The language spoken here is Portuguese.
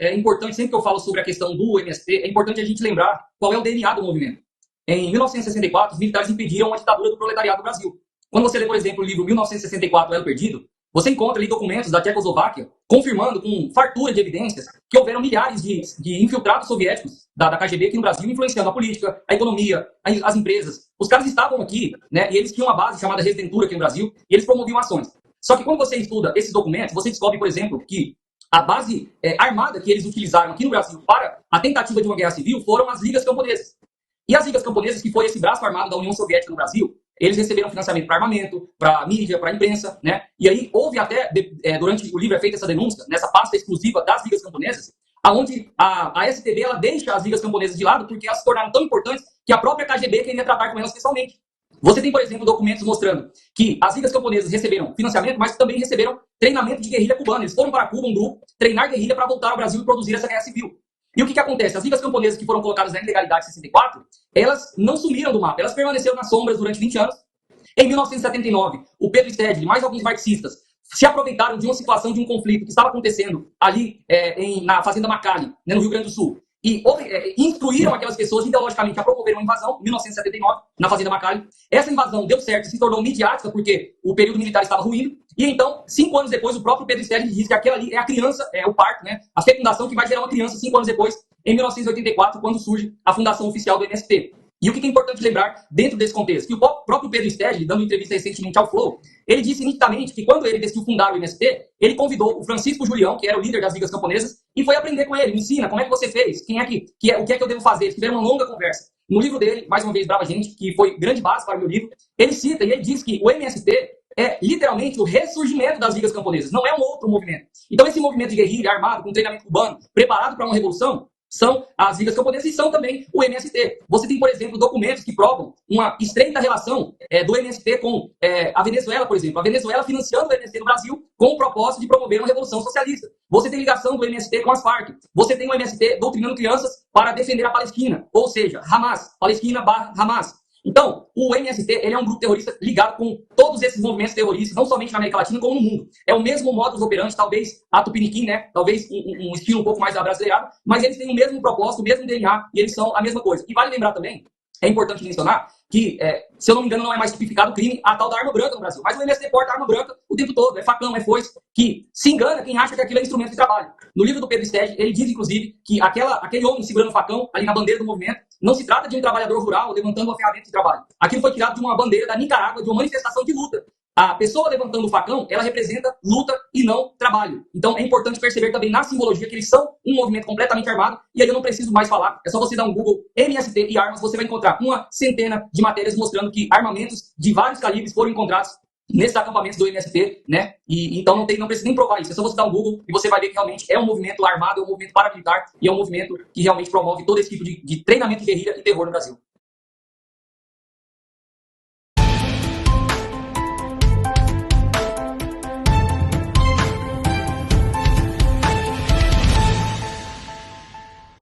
é importante, sempre que eu falo sobre a questão do MST, é importante a gente lembrar qual é o DNA do movimento. Em 1964, os militares impediram a ditadura do proletariado do Brasil. Quando você lê, por exemplo, o livro 1964, Elo Perdido, você encontra ali documentos da Tchecoslováquia confirmando com fartura de evidências que houveram milhares de infiltrados soviéticos da KGB aqui no Brasil, influenciando a política, a economia, as empresas. Os caras estavam aqui, né, e eles tinham uma base chamada Redentura aqui no Brasil, e eles promoviam ações. Só que quando você estuda esses documentos, você descobre, por exemplo, que a base armada que eles utilizaram aqui no Brasil para a tentativa de uma guerra civil foram as Ligas Camponesas. E as Ligas Camponesas, que foi esse braço armado da União Soviética no Brasil, eles receberam financiamento para armamento, para mídia, para imprensa, né? E aí houve até, durante o livro é feita essa denúncia, nessa pasta exclusiva das Ligas Camponesas, aonde a STB ela deixa as Ligas Camponesas de lado porque elas se tornaram tão importantes que a própria KGB queria tratar com elas pessoalmente. Você tem, por exemplo, documentos mostrando que as Ligas Camponesas receberam financiamento, mas também receberam treinamento de guerrilha cubana. Eles foram para Cuba, um grupo, treinar guerrilha para voltar ao Brasil e produzir essa guerra civil. E o que acontece? As Ligas Camponesas que foram colocadas na ilegalidade em 64, elas não sumiram do mapa, elas permaneceram nas sombras durante 20 anos. Em 1979, o Pedro Stedley e mais alguns marxistas se aproveitaram de uma situação, de um conflito que estava acontecendo ali na Fazenda Macalli, né, no Rio Grande do Sul, e instruíram aquelas pessoas ideologicamente a promover uma invasão, em 1979, na Fazenda Macalli. Essa invasão deu certo, se tornou midiática, porque o período militar estava ruindo, e então, 5 anos depois, o próprio Pedro Stedley diz que aquela ali é a criança, o parto, né, a fecundação que vai gerar uma criança 5 anos depois, em 1984, quando surge a fundação oficial do MST. E o que é importante lembrar dentro desse contexto? Que o próprio Pedro Stedley, dando entrevista recentemente ao Flow, ele disse nitidamente que quando ele decidiu fundar o MST, ele convidou o Francisco Julião, que era o líder das Ligas Camponesas, e foi aprender com ele. Me ensina, como é que você fez? O que é que eu devo fazer? Eles tiveram uma longa conversa. No livro dele, mais uma vez, Brava Gente, que foi grande base para o meu livro, ele cita e ele diz que o MST é literalmente o ressurgimento das Ligas Camponesas, não é um outro movimento. Então esse movimento de guerrilha armado, com treinamento cubano, preparado para uma revolução, são as Ligas Camponesas e são também o MST. Você tem, por exemplo, documentos que provam uma estreita relação do MST com a Venezuela, por exemplo. A Venezuela financiando o MST no Brasil com o propósito de promover uma revolução socialista. Você tem ligação do MST com as Farc. Você tem o MST doutrinando crianças para defender a Palestina. Ou seja, Hamas, Palestina/Hamas. Então, o MST ele é um grupo terrorista ligado com todos esses movimentos terroristas, não somente na América Latina, como no mundo. É o mesmo modus operandi, talvez a Tupiniquim, né? Talvez um estilo um pouco mais abrasileirado, mas eles têm o mesmo propósito, o mesmo DNA, e eles são a mesma coisa. E vale lembrar também, é importante mencionar, que, se eu não me engano, não é mais tipificado o crime a tal da arma branca no Brasil. Mas o MST porta arma branca o tempo todo, é facão, é foice, que se engana quem acha que aquilo é instrumento de trabalho. No livro do Pedro Stedley, ele diz, inclusive, que aquele homem segurando o facão ali na bandeira do movimento não se trata de um trabalhador rural levantando uma ferramenta de trabalho. Aquilo foi tirado de uma bandeira da Nicarágua, de uma manifestação de luta. A pessoa levantando o facão, ela representa luta e não trabalho. Então é importante perceber também na simbologia que eles são um movimento completamente armado, e aí eu não preciso mais falar, é só você dar um Google MST e armas, você vai encontrar uma centena de matérias mostrando que armamentos de vários calibres foram encontrados nesses acampamentos do MST, né? E então não precisa nem provar isso, é só você dar um Google e você vai ver que realmente é um movimento armado, é um movimento paramilitar e é um movimento que realmente promove todo esse tipo de treinamento de guerrilha e terror no Brasil.